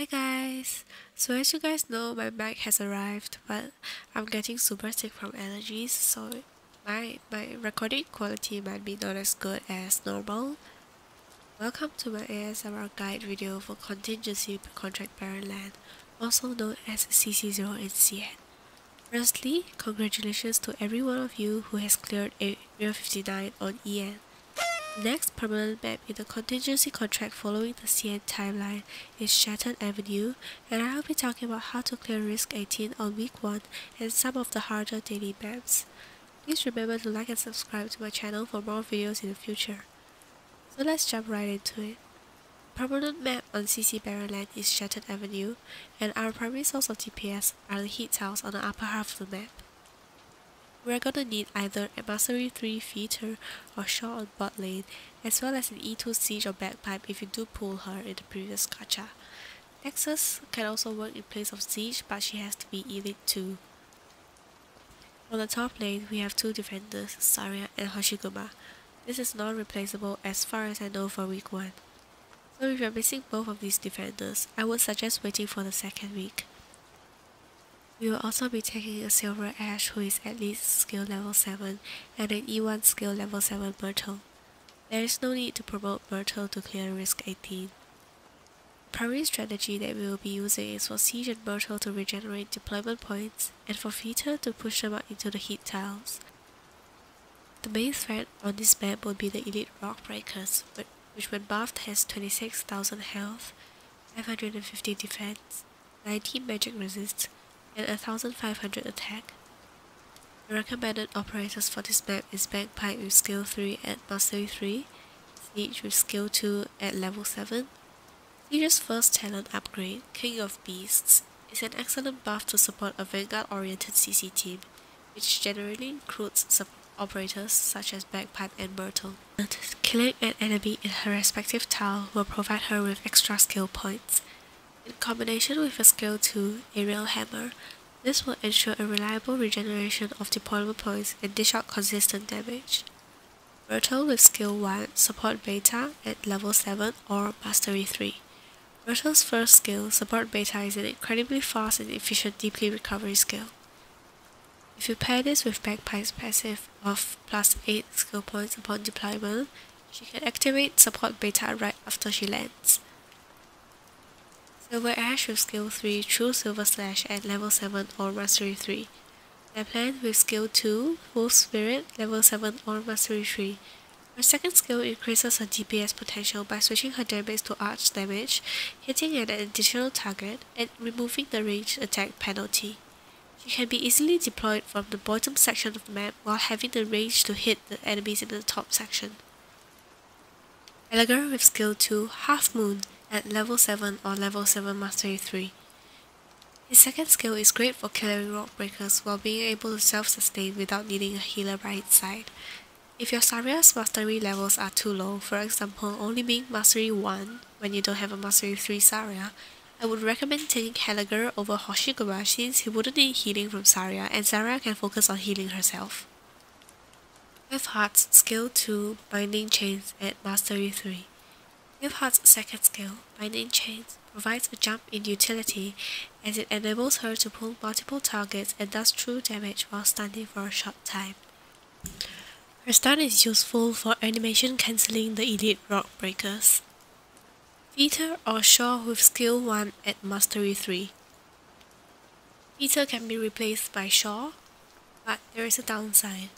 Hi guys! So as you guys know, my mic has arrived, but I'm getting super sick from allergies, so my recording quality might be not as good as normal. Welcome to my ASMR guide video for Contingency Contract Barren Land, also known as CC0 in CN. Firstly, congratulations to every one of you who has cleared Area 59 on EN. The next permanent map in the contingency contract following the CN timeline is Shattered Avenue, and I will be talking about how to clear Risk 18 on week 1 and some of the harder daily maps. Please remember to like and subscribe to my channel for more videos in the future. So let's jump right into it. The permanent map on CC Barren Land is Shattered Avenue, and our primary source of DPS are the heat tiles on the upper half of the map. We're gonna need either a Mastery 3 Feeder or Shaw on bot lane, as well as an E2 Siege or Bagpipe if you do pull her in the previous gacha. Nexus can also work in place of Siege, but she has to be Elite too. On the top lane, we have two defenders, Zarya and Hoshiguma. This is non-replaceable as far as I know for week 1. So if you're missing both of these defenders, I would suggest waiting for the second week. We will also be taking a Silver Ash who is at least skill level 7 and an E1 skill level 7 Myrtle. There is no need to promote Myrtle to clear Risk 18. The primary strategy that we will be using is for Siege and Myrtle to regenerate deployment points and for Feeder to push them out into the heat tiles. The main threat on this map will be the Elite Rock Breakers, which when buffed has 26,000 health, 550 defense, 19 magic resist, and 1500 attack. The recommended operators for this map is Bagpipe with skill 3 at Mastery 3, Siege with skill 2 at level 7. Siege's first talent upgrade, King of Beasts, is an excellent buff to support a Vanguard-oriented CC team, which generally includes operators such as Bagpipe and Myrtle. Killing an enemy in her respective tile will provide her with extra skill points. In combination with a skill 2, Aerial Hammer, this will ensure a reliable regeneration of deployment points and dish out consistent damage. Myrtle with skill 1, Support Beta at level 7 or Mastery 3. Myrtle's first skill, Support Beta, is an incredibly fast and efficient DP recovery skill. If you pair this with Bagpipe's passive of plus 8 skill points upon deployment, she can activate Support Beta right after she lands. Silver Ash with skill 3, True Silver Slash at level 7 or Mastery 3. Lapland with skill 2, Wolf Spirit, level 7 or Mastery 3. Her second skill increases her DPS potential by switching her damage to arch damage, hitting an additional target, and removing the ranged attack penalty. She can be easily deployed from the bottom section of the map while having the range to hit the enemies in the top section. Gallagher with skill 2, Half Moon, at level 7 or level 7 Mastery 3. His second skill is great for clearing rock breakers while being able to self-sustain without needing a healer by its side. If your Zarya's mastery levels are too low, for example only being Mastery 1 when you don't have a Mastery 3 Zarya, I would recommend taking Gallagher over Hoshiguma since he wouldn't need healing from Zarya and Zarya can focus on healing herself. With Heart's skill 2, Binding Chains at Mastery 3. Heart's second skill, Binding Chains, provides a jump in utility as it enables her to pull multiple targets and does true damage while stunning for a short time. Her stun is useful for animation cancelling the elite rock breakers. Feeder or Shaw with skill 1 at Mastery 3. Feeder can be replaced by Shaw, but there is a downside.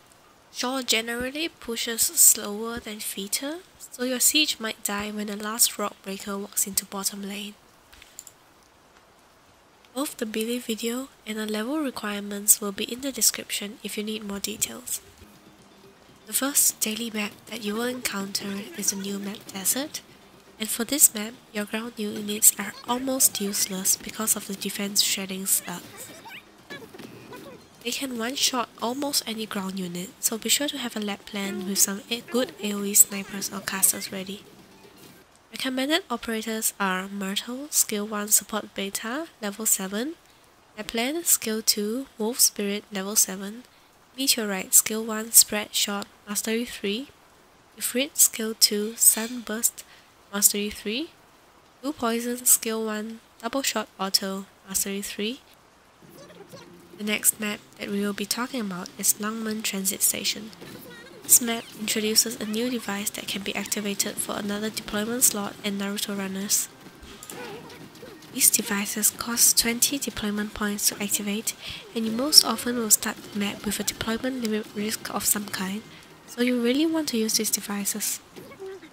Shaw generally pushes slower than Feeder, so your siege might die when the last rock breaker walks into bottom lane. Both the Billy video and the level requirements will be in the description if you need more details. The first daily map that you will encounter is the new map Desert, and for this map, your ground units are almost useless because of the defense shredding slugs. They can one-shot almost any ground unit, so be sure to have a Lapland with some good AoE snipers or casters ready. Recommended operators are Myrtle, skill 1 Support Beta, level 7, Lapland, skill 2 Wolf Spirit, level 7, Meteorite, skill 1 Spread Shot, Mastery 3, Ifrit, skill 2 Sunburst, Mastery 3, Blue Poison, skill 1 Double Shot Auto Mastery 3. The next map that we will be talking about is Lungmen Transit Station. This map introduces a new device that can be activated for another deployment slot in Naruto runners. These devices cost 20 deployment points to activate, and you most often will start the map with a deployment limit risk of some kind, so you really want to use these devices.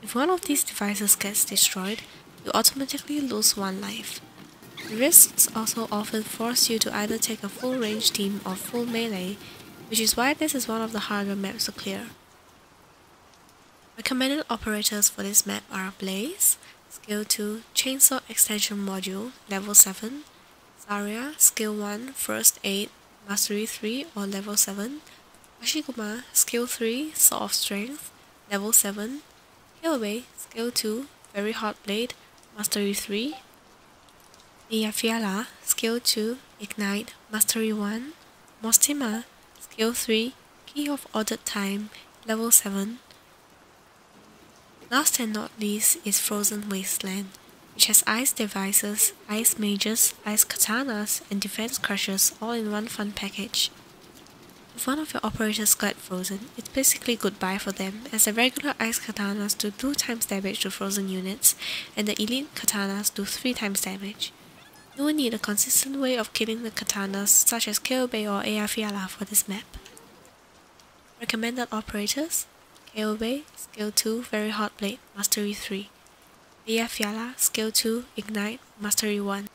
If one of these devices gets destroyed, you automatically lose one life. The risks also often force you to either take a full range team or full melee, which is why this is one of the harder maps to clear. Recommended operators for this map are Blaze, Skill 2, Chainsaw Extension Module, Level 7, Zarya, Skill 1, First Aid, Mastery 3 or Level 7, Hashiguma, Skill 3, Sword of Strength, Level 7, Killway, Skill 2, Very Hot Blade, Mastery 3, Eyjafjalla, Skill 2, Ignite, Mastery 1, Mostima, Skill 3, Key of Ordered Time, Level 7. Last and not least is Frozen Wasteland, which has ice devices, ice mages, ice katanas, and defense crushers all in one fun package. If one of your operators got frozen, it's basically goodbye for them, as the regular ice katanas do 2 times damage to frozen units, and the elite katanas do 3 times damage. You will need a consistent way of killing the katanas such as Killbay or Eyjafjalla for this map. Recommended operators: Killbay, Skill 2, Very Hot Blade, Mastery 3. Eyjafjalla, Skill 2, Ignite, Mastery 1.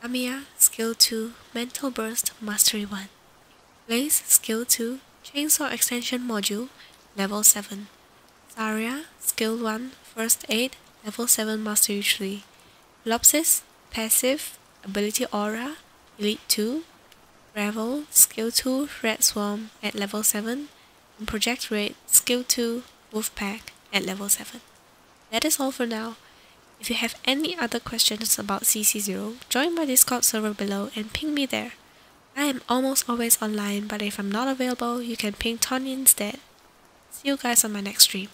Amiya, Skill 2, Mental Burst, Mastery 1. Blaze, Skill 2, Chainsaw Extension Module, Level 7. Zarya, Skill 1, First Aid, Level 7, Mastery 3. Lopsis, Passive, Ability Aura, Elite 2. Gravel, Skill 2, Red Swarm at Level 7. And Project Raid, Skill 2, Wolfpack at Level 7. That is all for now. If you have any other questions about CC0, join my Discord server below and ping me there. I am almost always online, but if I'm not available, you can ping Tony instead. See you guys on my next stream.